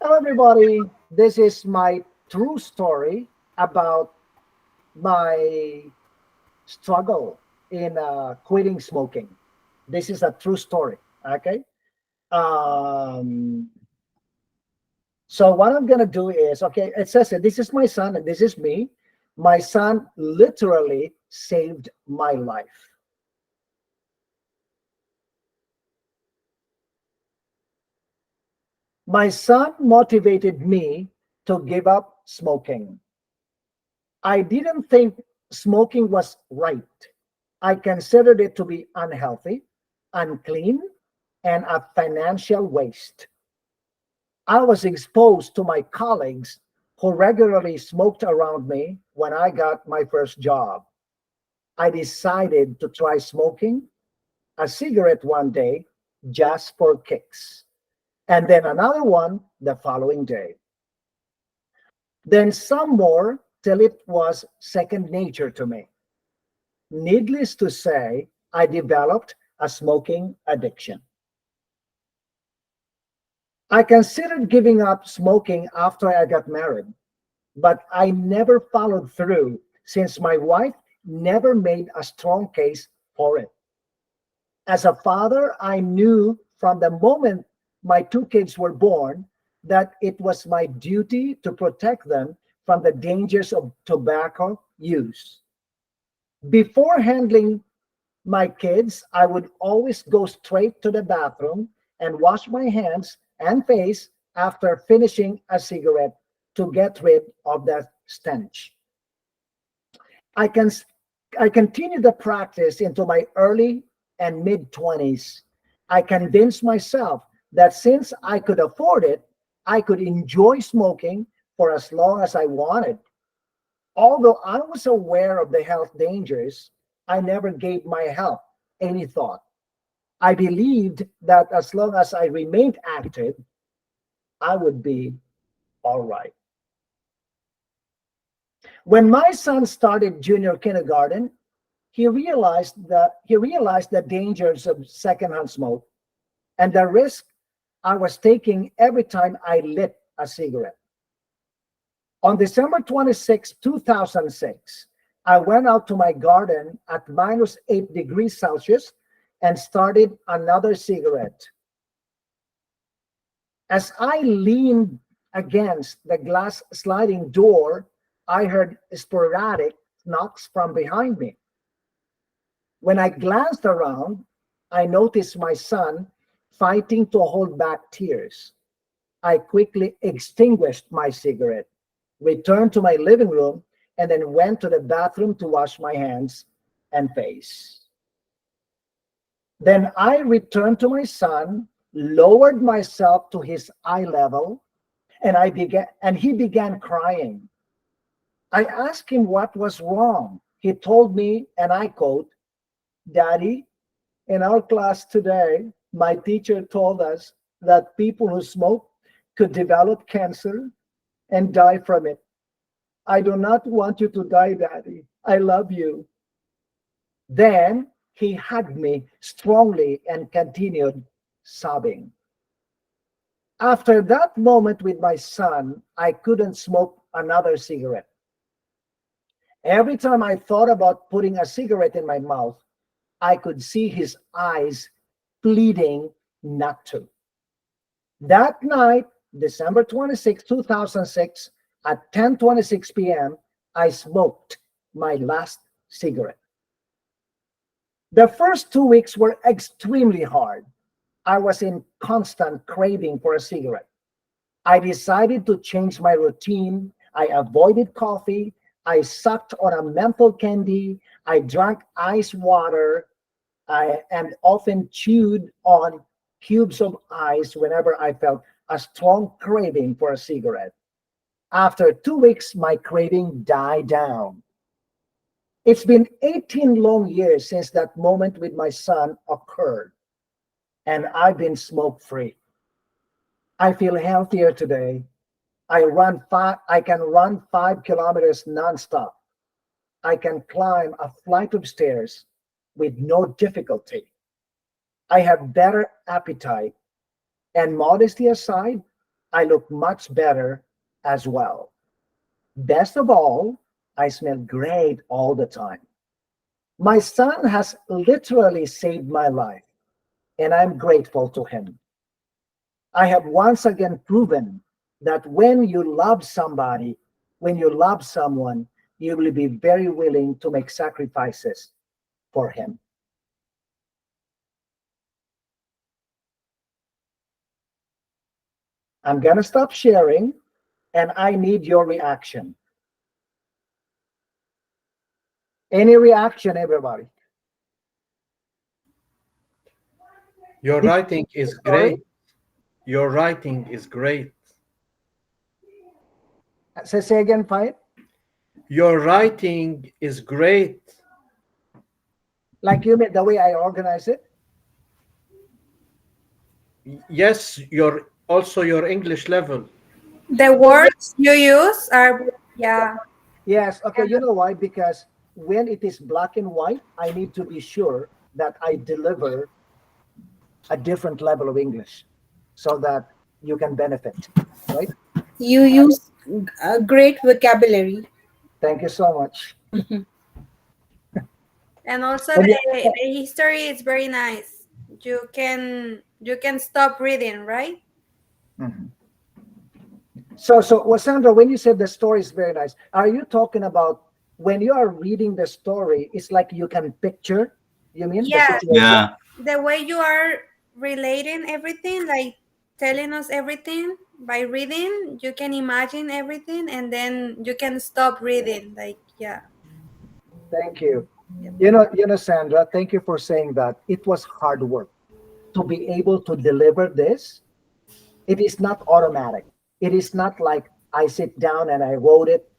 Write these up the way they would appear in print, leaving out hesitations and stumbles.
Hello, everybody. This is my true story about my struggle in quitting smoking. This is a true story. Okay. Um, so what I'm gonna do is, okay, it says it. This is my son, and this is me. My son literally saved my life. My son motivated me to give up smoking. I didn't think smoking was right. I considered it to be unhealthy, unclean, and a financial waste. I was exposed to my colleagues who regularly smoked around me when I got my first job. I decided to try smoking a cigarette one day just for kicks, and then another one the following day. Then some more till it was second nature to me. Needless to say, I developed a smoking addiction. I considered giving up smoking after I got married, but I never followed through since my wife never made a strong case for it. As a father, I knew from the moment my two kids were born that it was my duty to protect them from the dangers of tobacco use. Before handling my kids, I would always go straight to the bathroom and wash my hands and face after finishing a cigarette to get rid of that stench. I can I continued the practice into my early and mid 20s. I convinced myself that since I could afford it, I could enjoy smoking for as long as I wanted. Although I was aware of the health dangers, I never gave my health any thought. I believed that as long as I remained active, I would be all right. When my son started junior kindergarten, he realized the dangers of secondhand smoke and the risk I was taking every time I lit a cigarette. On December 26, 2006, I went out to my garden at minus 8 degrees Celsius and started another cigarette. As I leaned against the glass sliding door, I heard sporadic knocks from behind me. When I glanced around, I noticed my son fighting to hold back tears. I quickly extinguished my cigarette, returned to my living room, and then went to the bathroom to wash my hands and face. Then I returned to my son, lowered myself to his eye level, and he began crying. I asked him what was wrong. He told me, and I quote, "Daddy, in our class today, my teacher told us that people who smoke could develop cancer and die from it. I do not want you to die, Daddy. I love you." Then he hugged me strongly and continued sobbing. After that moment with my son, I couldn't smoke another cigarette. Every time I thought about putting a cigarette in my mouth, I could see his eyes pleading not to. That night, December 26, 2006, at 10:26 p.m., I smoked my last cigarette. The first 2 weeks were extremely hard. I was in constant craving for a cigarette. I decided to change my routine. I avoided coffee. I sucked on a menthol candy. I drank ice water. And often chewed on cubes of ice whenever I felt a strong craving for a cigarette. After 2 weeks, my craving died down. It's been 18 long years since that moment with my son occurred, and I've been smoke free. I feel healthier today. I can run 5 kilometers nonstop. I can climb a flight of stairs with no difficulty. I have better appetite, and modesty aside, I look much better as well. Best of all, I smell great all the time. My son has literally saved my life, and I'm grateful to him. I have once again proven that when you love somebody, when you love someone, you will be very willing to make sacrifices for him. I'm going to stop sharing, and I need your reaction. Any reaction, everybody? Your Did writing you is story? great. Your writing is great. Say again, fine. Your writing is great. Like you mean the way I organize it? Yes, your also your English level. The words you use are, yeah. Yes. Okay. You know why? Because when it is black and white, I need to be sure that I deliver a different level of English so that you can benefit. Right? You use a great vocabulary. Thank you so much. And also And the history is very nice. You can stop reading, right? Mhm. So, Wasandra, when you said the story is very nice, are you talking about when you are reading the story, it's like you can picture, you mean the Yeah, situation? Yeah. the way you are relating everything, like telling us everything by reading, you can imagine everything and then you can stop reading. Like, yeah. Thank you. Yep. Sandra, thank you for saying that. It was hard work to be able to deliver this. It is not automatic. It is not like I sit down and I wrote it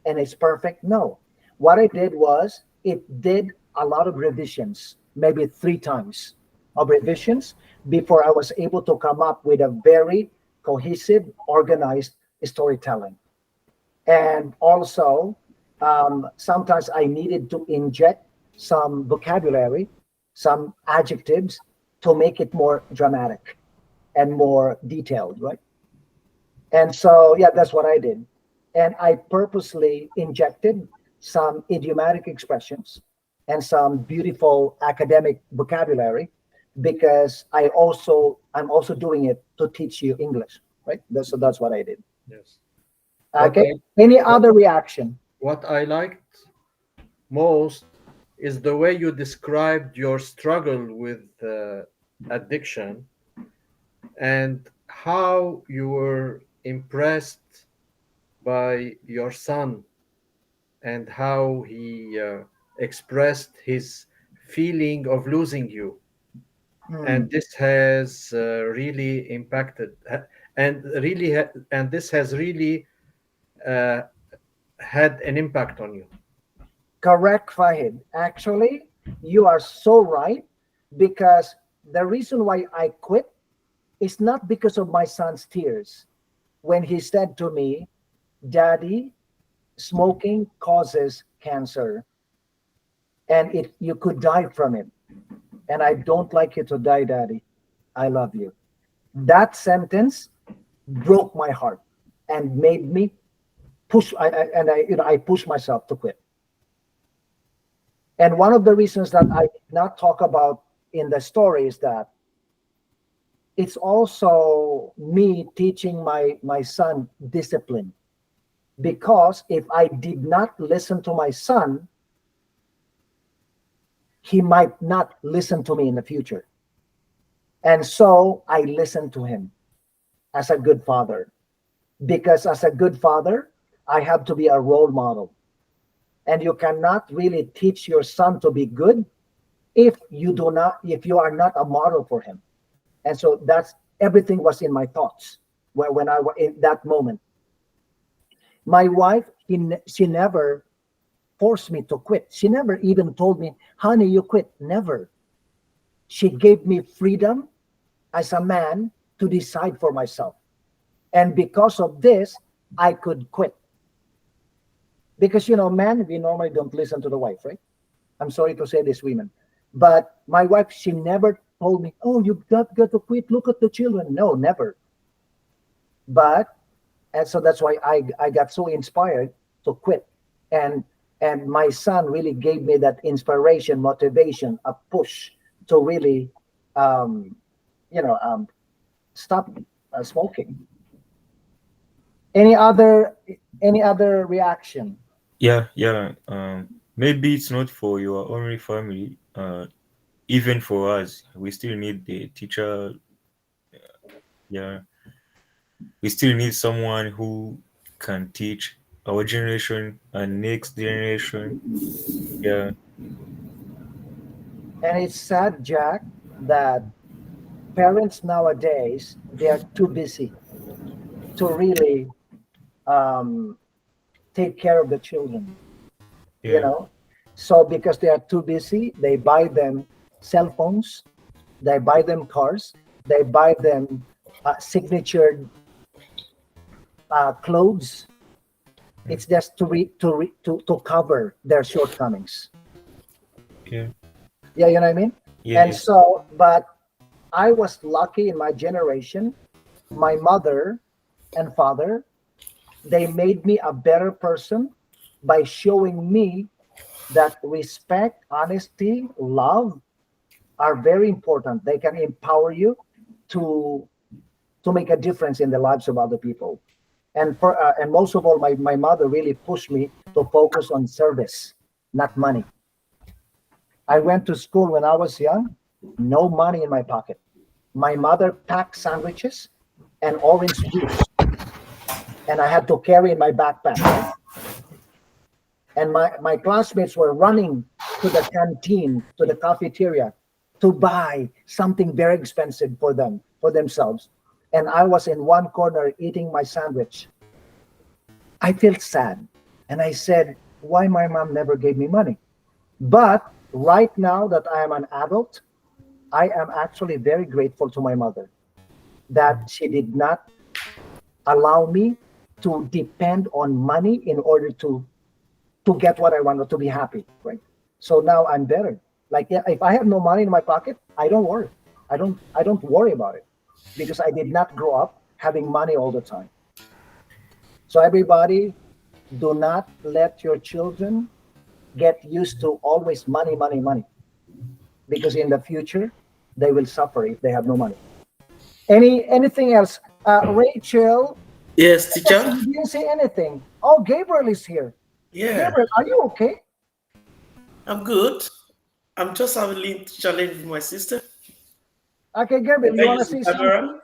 and it's perfect. No. What I did was it did a lot of revisions, maybe 3 times of revisions before I was able to come up with a very cohesive, organized storytelling. And also, sometimes I needed to inject some vocabulary, some adjectives to make it more dramatic and more detailed, right? And so, yeah, that's what I did. And I purposely injected some idiomatic expressions and some beautiful academic vocabulary because I'm also doing it to teach you English, right? So that's what I did. Yes. What Okay. I Any what, other reaction? what I liked most is the way you described your struggle with addiction and how you were impressed by your son and how he expressed his feeling of losing you. And Hmm. this has really impacted and this has really uh, had an impact on you. Correct, Fahid. Actually, you are so right because the reason why I quit is not because of my son's tears. When he said to me, Daddy, smoking causes cancer and you could die from it. And I don't like you to die, Daddy. I love you. That sentence broke my heart and made me I pushed myself to quit. And one of the reasons that I did not talk about in the story is that it's also me teaching my son discipline. Because if I did not listen to my son, he might not listen to me in the future. And so I listened to him as a good father. Because as a good father, I have to be a role model. And you cannot really teach your son to be good if you are not a model for him. And so that's everything was in my thoughts when I was in that moment. My wife, she never forced me to quit. She never even told me, honey, you quit. Never. She gave me freedom as a man to decide for myself. And because of this, I could quit. Because, men, we normally don't listen to the wife, right? I'm sorry to say this, women. But my wife, she never told me, oh, you've got to quit. Look at the children. No, never. But and so that's why I got so inspired to quit. And my son really gave me that inspiration, motivation, a push to really um, you know stop smoking. Any other reaction? Yeah, yeah. Maybe it's not for your only family. Even for us, we still need the teacher. Yeah, we still need someone who can teach our generation and next generation. Yeah, And it's sad, Jack, that parents nowadays, they are too busy to really um, take care of the children, you yeah, know. So because they are too busy, they buy them cell phones, they buy them cars, they buy them signatured clothes. yeah, It's just to cover their shortcomings. yeah, Yeah, you know what I mean. yeah, And yeah, so, but I was lucky in my generation. My mother and father, they made me a better person by showing me that respect, honesty, love are very important. They can empower you to make a difference in the lives of other people. And most of all, my mother really pushed me to focus on service, not money. I went to school when I was young, no money in my pocket. My mother packed sandwiches and orange juice, and I had to carry in my backpack, right? And my classmates were running to the canteen, to the cafeteria, to buy something very expensive for them, for themselves. And I was in one corner eating my sandwich. I felt sad. And I said, why my mom never gave me money? But right now that I am an adult, I am actually very grateful to my mother that she did not allow me to depend on money in order to get what I wanted, to be happy, right? So now I'm better. Like, yeah, if I have no money in my pocket, I don't worry. I don't worry about it because I did not grow up having money all the time. So everybody, do not let your children get used to always money, money, money, because in the future they will suffer if they have no money. Anything else? Rachel, Yes, yes, teacher. you didn't say anything. Oh, Gabriel is here. Yeah, Gabriel, are you okay? I'm good. I'm just having a little challenge with my sister. Okay, Gabriel, Can you I want to use the say something? camera?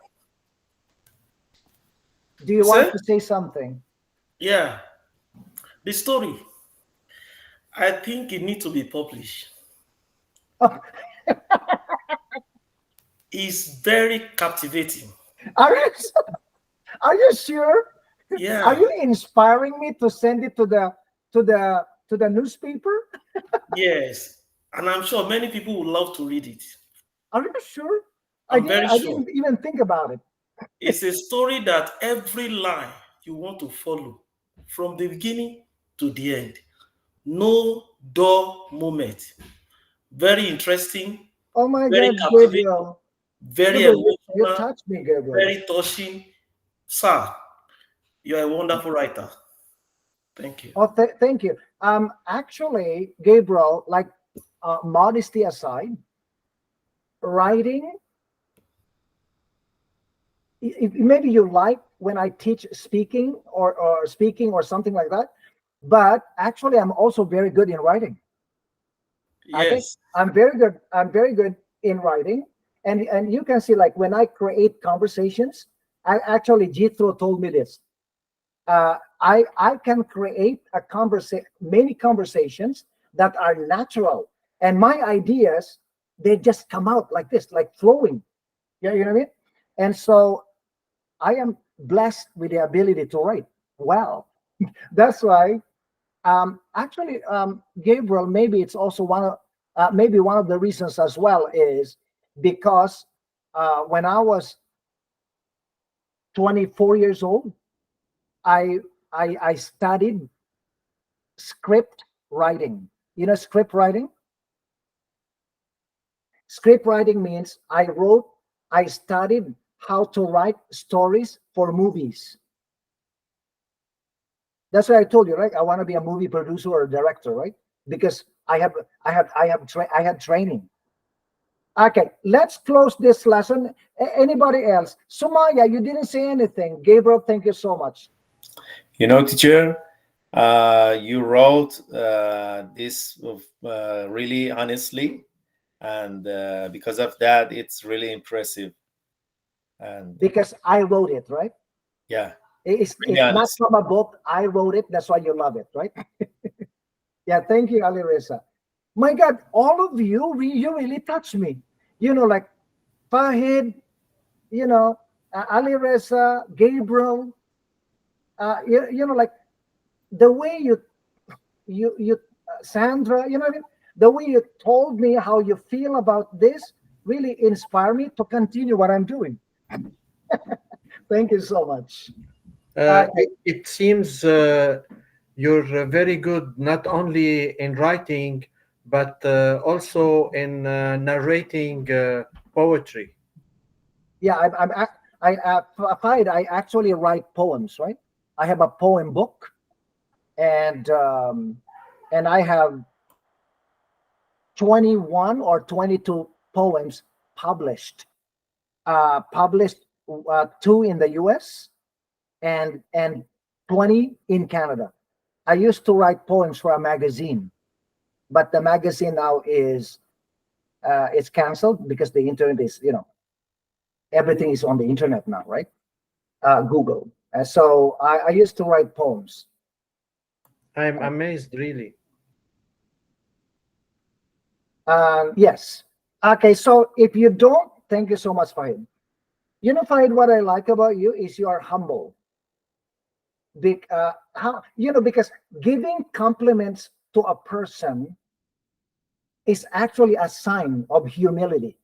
Do you want Sir? to say something? Yeah, the story. I think it needs to be published. Oh, It's very captivating. are you are you sure? Are Yeah, you inspiring me to send it to the newspaper? yes. And I'm sure many people would love to read it. Are you sure? I I'm didn't very I sure. didn't even think about it. It's a story that every line you want to follow from the beginning to the end. No dull moment. Very interesting, Oh my very God, captivating, Gabriel. very Gabriel, you emotional, touched me, Gabriel. very touching. Sir, you're a wonderful writer. Thank you. Oh, thank you. Actually, Gabriel, like modesty aside, writing, maybe you like when I teach speaking or speaking or something like that, but actually, I'm also very good in writing. Okay, Yes. I'm very good in writing, and you can see like when I create conversations. I actually Jethro told me this. I can create many conversations that are natural, and my ideas, they just come out like this, like flowing. Yeah, you know what I mean. And so I am blessed with the ability to write well. That's why, actually, Gabriel, maybe it's also maybe one of the reasons as well is because when I was 24 years old, I I studied script writing. You know, script writing. Script writing means I studied how to write stories for movies. That's what I told you, right? I want to be a movie producer or a director, right? Because I had training. Okay, let's close this lesson. Anybody else? Sumaya, you didn't say anything. Gabriel, thank you so much. Teacher, you wrote this really honestly, and because of that, it's really impressive. And Because I wrote it, right? yeah, It's really not honest. from a book. I wrote it. That's why you love it, right? Yeah, thank you, Ali Reza. My God, all of you, you really touched me. Like Fahid, Ali Reza, Gabriel, like the way you Sandra, what I mean? The way you told me how you feel about this really inspired me to continue what I'm doing. Thank you so much. It seems you're very good not only in writing but also in narrating poetry. Yeah, I actually write poems, right? I have a poem book, and I have 21 or 22 poems published. Published, two in the U.S. and 20 in Canada. I used to write poems for a magazine, but the magazine now is it's canceled because the internet is, everything is on the internet now, right? Google. So I used to write poems. I'm amazed, really. Yes. Okay. So if you don't, thank you so much, Fahid. Fahid, what I like about you is you are humble. Because giving compliments to a person is actually a sign of humility.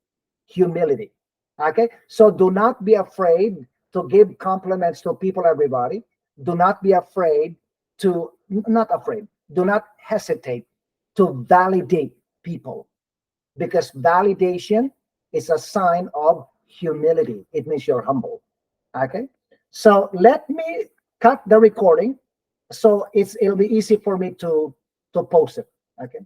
Humility. Okay. So do not be afraid to give compliments to people, everybody. Do not be afraid not afraid. Do not hesitate to validate people, because validation is a sign of humility. It means you're humble. Okay. So let me cut the recording so it'll be easy for me to post it. Okay.